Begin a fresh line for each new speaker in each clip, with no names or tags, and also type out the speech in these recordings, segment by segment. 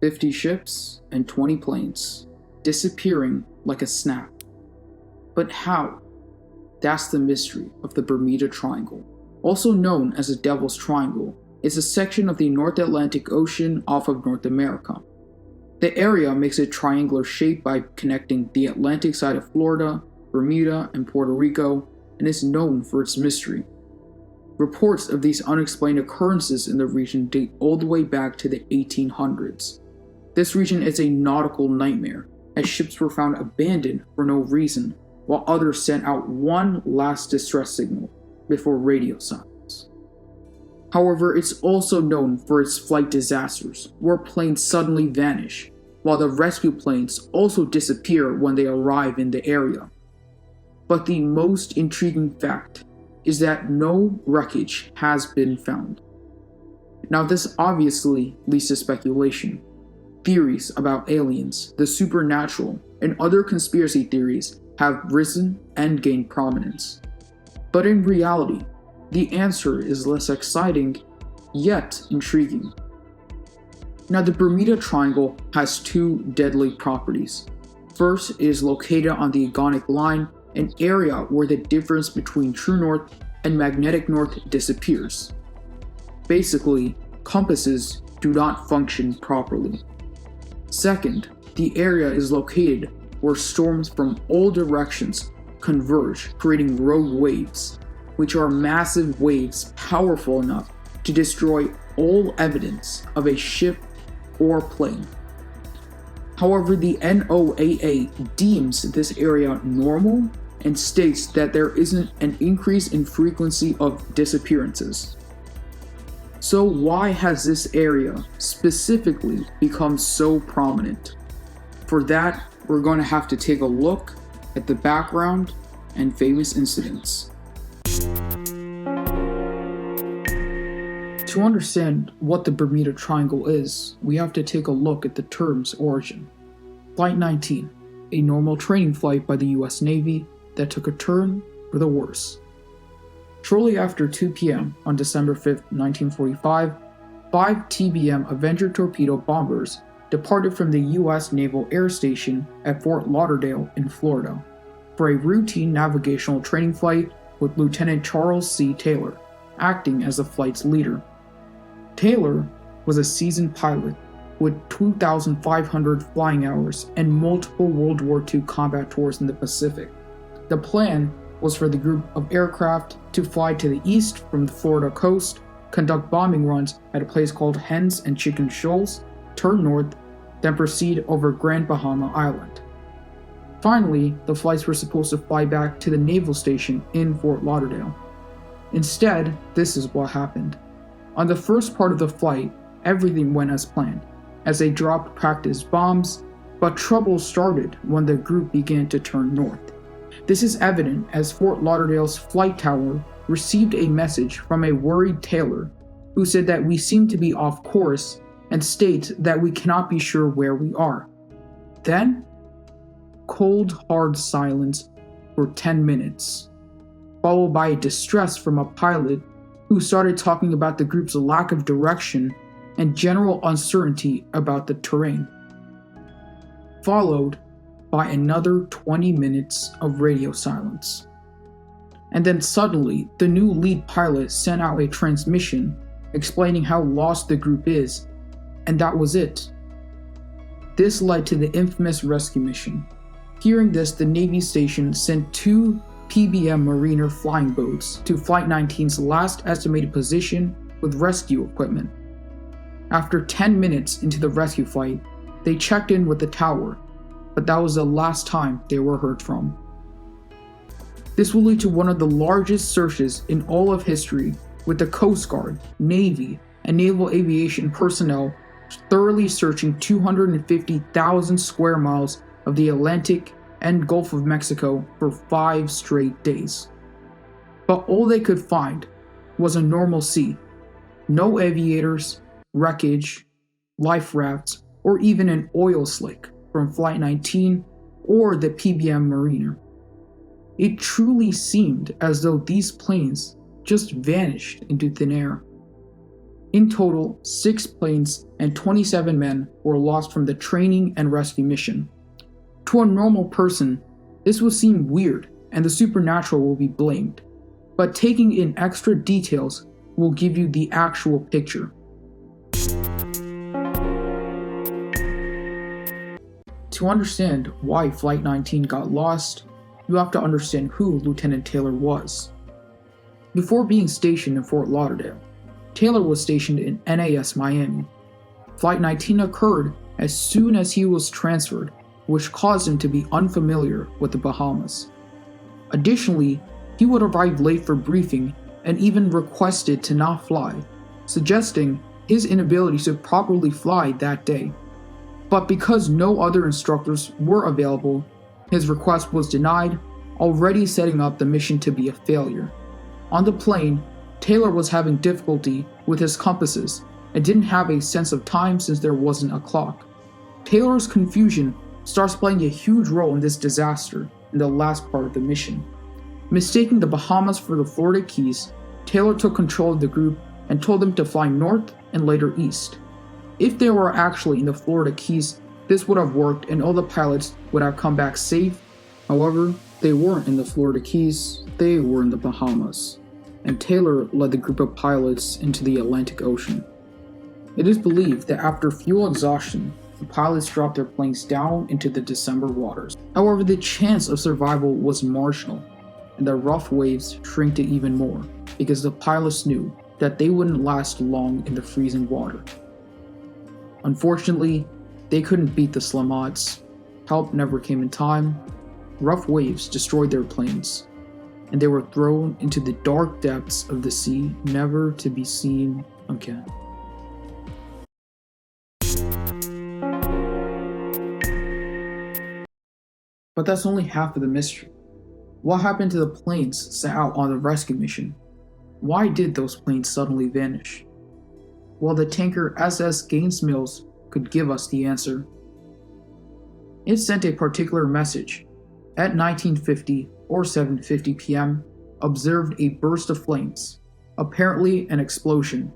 50 ships and 20 planes, disappearing like a snap. But how? That's the mystery of the Bermuda Triangle. Also known as the Devil's Triangle, is a section of the North Atlantic Ocean off of North America. The area makes a triangular shape by connecting the Atlantic side of Florida, Bermuda, and Puerto Rico, and is known for its mystery. Reports of these unexplained occurrences in the region date all the way back to the 1800s. This region is a nautical nightmare, as ships were found abandoned for no reason, while others sent out one last distress signal before radio silence. However, it's also known for its flight disasters, where planes suddenly vanish, while the rescue planes also disappear when they arrive in the area. But the most intriguing fact is that no wreckage has been found. Now, this obviously leads to speculation. Theories about aliens, the supernatural, and other conspiracy theories have risen and gained prominence. But in reality, the answer is less exciting, yet intriguing. Now, the Bermuda Triangle has two deadly properties. First, it is located on the Agonic Line, an area where the difference between true north and magnetic north disappears. Basically, compasses do not function properly. Second, the area is located where storms from all directions converge, creating rogue waves, which are massive waves powerful enough to destroy all evidence of a ship or plane. However, the NOAA deems this area normal and states that there isn't an increase in frequency of disappearances. So why has this area specifically become so prominent? For that, we're going to have to take a look at the background and famous incidents. To understand what the Bermuda Triangle is, we have to take a look at the term's origin. Flight 19, a normal training flight by the US Navy that took a turn for the worse. Shortly after 2 p.m. on December 5, 1945, 5 TBM Avenger torpedo bombers departed from the US Naval Air Station at Fort Lauderdale in Florida for a routine navigational training flight with Lieutenant Charles C. Taylor acting as the flight's leader. Taylor was a seasoned pilot with 2,500 flying hours and multiple World War II combat tours in the Pacific. The plan was for the group of aircraft to fly to the east from the Florida coast, conduct bombing runs at a place called Hens and Chicken Shoals, turn north, then proceed over Grand Bahama Island. Finally, the flights were supposed to fly back to the naval station in Fort Lauderdale. Instead, this is what happened. On the first part of the flight, everything went as planned, as they dropped practice bombs, but trouble started when the group began to turn north. This is evident as Fort Lauderdale's flight tower received a message from a worried Taylor, who said that we seem to be off course and states that we cannot be sure where we are. Then, cold, hard silence for 10 minutes, followed by a distress from a pilot who started talking about the group's lack of direction and general uncertainty about the terrain, followed by another 20 minutes of radio silence. And then suddenly, the new lead pilot sent out a transmission explaining how lost the group is, and that was it. This led to the infamous rescue mission. Hearing this, the Navy station sent 2 PBM Mariner flying boats to Flight 19's last estimated position with rescue equipment. After 10 minutes into the rescue flight, they checked in with the tower, but that was the last time they were heard from. This will lead to one of the largest searches in all of history, with the Coast Guard, Navy, and Naval Aviation personnel thoroughly searching 250,000 square miles of the Atlantic and Gulf of Mexico for 5 straight days. But all they could find was a normal sea. No aviators, wreckage, life rafts, or even an oil slick from Flight 19 or the PBM Mariner. It truly seemed as though these planes just vanished into thin air. In total, 6 planes and 27 men were lost from the training and rescue mission. To a normal person, this will seem weird and the supernatural will be blamed, but taking in extra details will give you the actual picture. To understand why Flight 19 got lost, you have to understand who Lieutenant Taylor was. Before being stationed in Fort Lauderdale, Taylor was stationed in NAS Miami. Flight 19 occurred as soon as he was transferred, which caused him to be unfamiliar with the Bahamas. Additionally, he would arrive late for briefing and even requested to not fly, suggesting his inability to properly fly that day. But because no other instructors were available, his request was denied, already setting up the mission to be a failure. On the plane, Taylor was having difficulty with his compasses and didn't have a sense of time since there wasn't a clock. Taylor's confusion starts playing a huge role in this disaster in the last part of the mission. Mistaking the Bahamas for the Florida Keys, Taylor took control of the group and told them to fly north and later east. If they were actually in the Florida Keys, this would have worked and all the pilots would have come back safe. However, they weren't in the Florida Keys, they were in the Bahamas, and Taylor led the group of pilots into the Atlantic Ocean. It is believed that after fuel exhaustion, the pilots dropped their planes down into the December waters. However, the chance of survival was marginal, and the rough waves shrinked it even more, because the pilots knew that they wouldn't last long in the freezing water. Unfortunately, they couldn't beat the slim odds. Help never came in time. Rough waves destroyed their planes, and they were thrown into the dark depths of the sea, never to be seen again. But that's only half of the mystery. What happened to the planes sent out on the rescue mission? Why did those planes suddenly vanish? Well, the tanker SS Gaines Mills could give us the answer. It sent a particular message. At 1950 or 7:50 p.m., observed a burst of flames, apparently an explosion,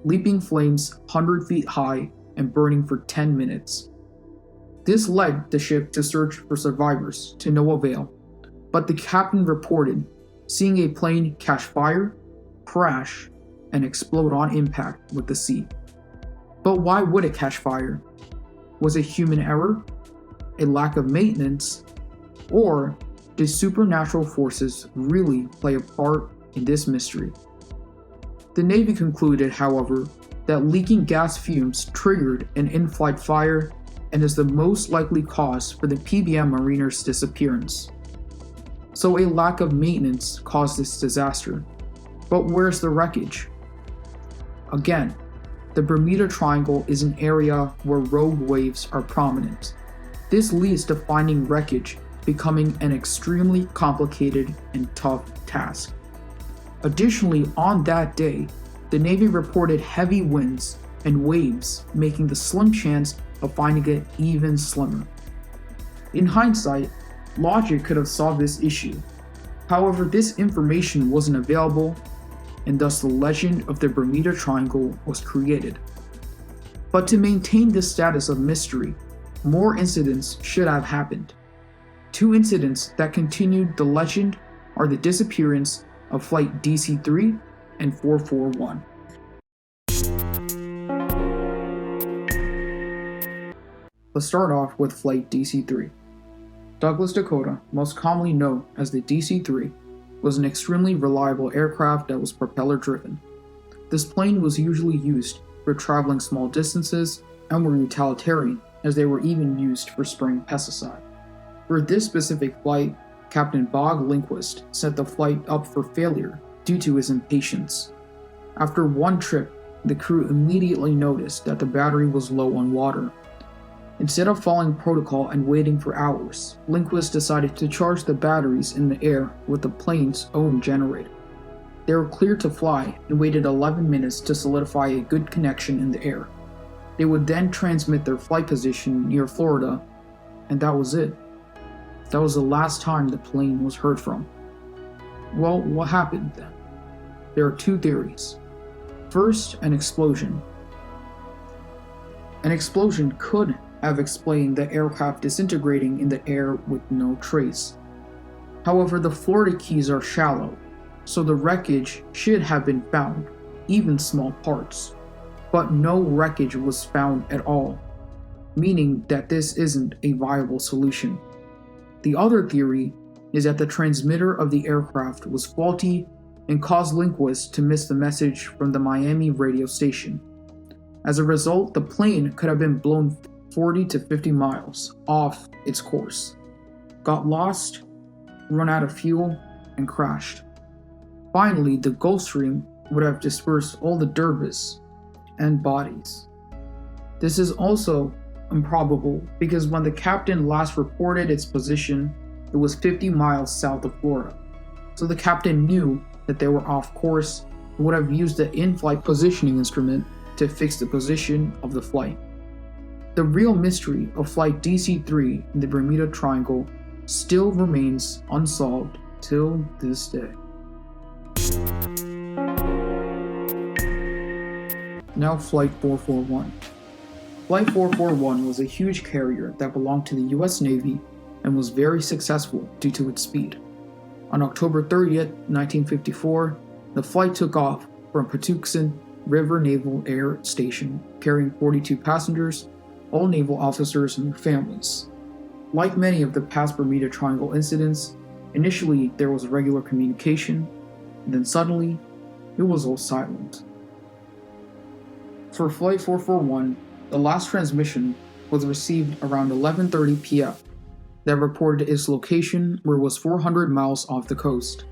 leaping flames 100 feet high and burning for 10 minutes. This led the ship to search for survivors, to no avail, but the captain reported seeing a plane catch fire, crash, and explode on impact with the sea. But why would it catch fire? Was it human error? A lack of maintenance? Or did supernatural forces really play a part in this mystery? The Navy concluded, however, that leaking gas fumes triggered an in-flight fire and is the most likely cause for the PBM mariner's disappearance. So a lack of maintenance caused this disaster. But where's the wreckage? Again, the Bermuda Triangle is an area where rogue waves are prominent. This leads to finding wreckage becoming an extremely complicated and tough task. Additionally, on that day, the Navy reported heavy winds and waves, making the slim chance of finding it even slimmer. In hindsight, logic could have solved this issue. However, this information wasn't available, and thus the legend of the Bermuda Triangle was created. But to maintain this status of mystery, more incidents should have happened. 2 incidents that continued the legend are the disappearance of Flight DC-3 and 441. Let's start off with Flight DC-3. Douglas, Dakota, most commonly known as the DC-3, was an extremely reliable aircraft that was propeller-driven. This plane was usually used for traveling small distances and were utilitarian, as they were even used for spraying pesticide. For this specific flight, Captain Bog Lindquist set the flight up for failure due to his impatience. After one trip, the crew immediately noticed that the battery was low on water. Instead of following protocol and waiting for hours, Lindquist decided to charge the batteries in the air with the plane's own generator. They were cleared to fly and waited 11 minutes to solidify a good connection in the air. They would then transmit their flight position near Florida, and that was it. That was the last time the plane was heard from. Well, what happened then? There are 2 theories. First, an explosion. An explosion could have explained the aircraft disintegrating in the air with no trace. However, the Florida Keys are shallow, so the wreckage should have been found, even small parts. But no wreckage was found at all, meaning that this isn't a viable solution. The other theory is that the transmitter of the aircraft was faulty and caused linguists to miss the message from the Miami radio station. As a result, the plane could have been blown 40 to 50 miles off its course, got lost, run out of fuel, and crashed. Finally, the Gulf Stream would have dispersed all the debris and bodies. This is also improbable because when the captain last reported its position, it was 50 miles south of Florida. So the captain knew that they were off course and would have used the in-flight positioning instrument to fix the position of the flight. The real mystery of Flight DC-3 in the Bermuda Triangle still remains unsolved till this day. Now Flight 441. Flight 441 was a huge carrier that belonged to the US Navy and was very successful due to its speed. On October 30th, 1954, the flight took off from Patuxent River Naval Air Station, carrying 42 passengers, all naval officers and their families. Like many of the past Bermuda Triangle incidents, initially there was regular communication, and then suddenly, it was all silent. For Flight 441, the last transmission was received around 11:30 p.m. that reported its location where it was 400 miles off the coast.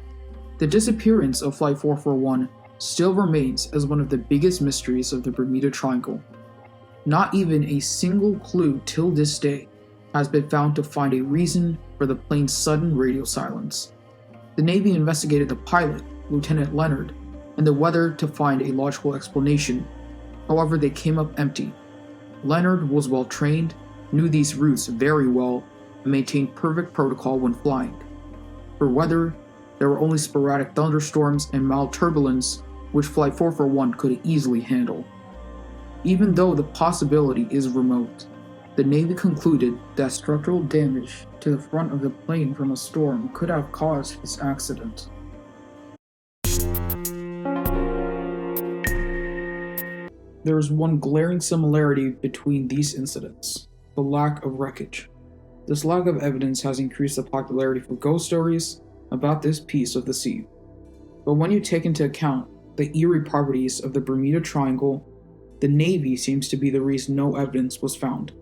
The disappearance of Flight 441 still remains as one of the biggest mysteries of the Bermuda Triangle. Not even a single clue till this day has been found to find a reason for the plane's sudden radio silence. The Navy investigated the pilot, Lieutenant Leonard, and the weather to find a logical explanation. However, they came up empty. Leonard was well trained, knew these routes very well, and maintained perfect protocol when flying. For weather, there were only sporadic thunderstorms and mild turbulence, which Flight 441 could easily handle. Even though the possibility is remote, the Navy concluded that structural damage to the front of the plane from a storm could have caused this accident. There is one glaring similarity between these incidents: the lack of wreckage. This lack of evidence has increased the popularity for ghost stories about this piece of the sea. But when you take into account the eerie properties of the Bermuda Triangle, the Navy seems to be the reason no evidence was found.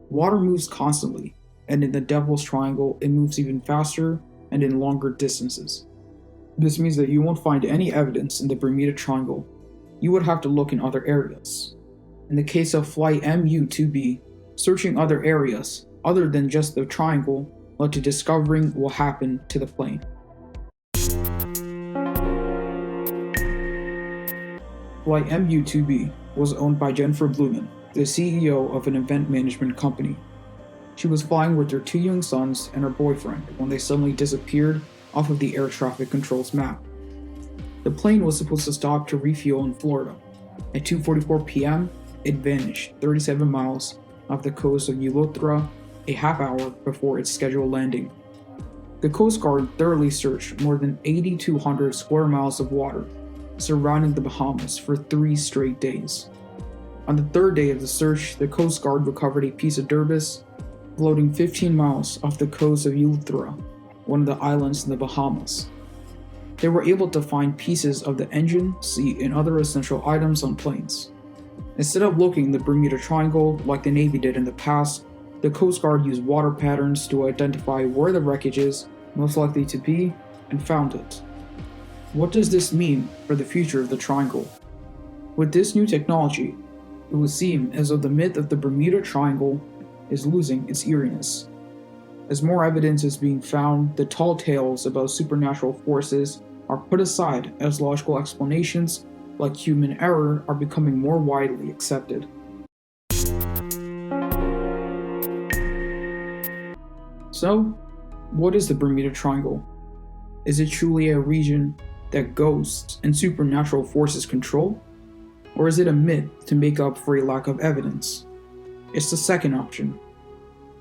Water moves constantly, and in the Devil's Triangle, it moves even faster and in longer distances. This means that you won't find any evidence in the Bermuda Triangle. You would have to look in other areas. In the case of Flight MU-2B, searching other areas, other than just the triangle, led to discovering what happened to the plane. Flight MU-2B was owned by Jennifer Blumen, the CEO of an event management company. She was flying with her 2 young sons and her boyfriend when they suddenly disappeared off of the air traffic control's map. The plane was supposed to stop to refuel in Florida. At 2:44 p.m., it vanished 37 miles off the coast of Eleuthera, a half hour before its scheduled landing. The Coast Guard thoroughly searched more than 8,200 square miles of water surrounding the Bahamas for 3 straight days. On the 3rd day of the search, the Coast Guard recovered a piece of debris floating 15 miles off the coast of Eleuthera, one of the islands in the Bahamas. They were able to find pieces of the engine, seat, and other essential items on planes. Instead of looking in the Bermuda Triangle like the Navy did in the past, the Coast Guard used water patterns to identify where the wreckage is most likely to be and found it. What does this mean for the future of the Triangle? With this new technology, it would seem as though the myth of the Bermuda Triangle is losing its eeriness. As more evidence is being found, the tall tales about supernatural forces are put aside as logical explanations like human error are becoming more widely accepted. So, what is the Bermuda Triangle? Is it truly a region that ghosts and supernatural forces control? Or is it a myth to make up for a lack of evidence? It's the second option,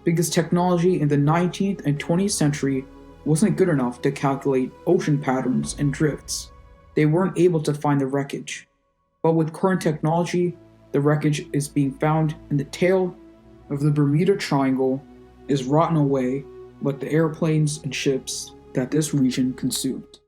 because technology in the 19th and 20th century wasn't good enough to calculate ocean patterns and drifts. They weren't able to find the wreckage. But with current technology, the wreckage is being found, and the tail of the Bermuda Triangle is rotten away like the airplanes and ships that this region consumed.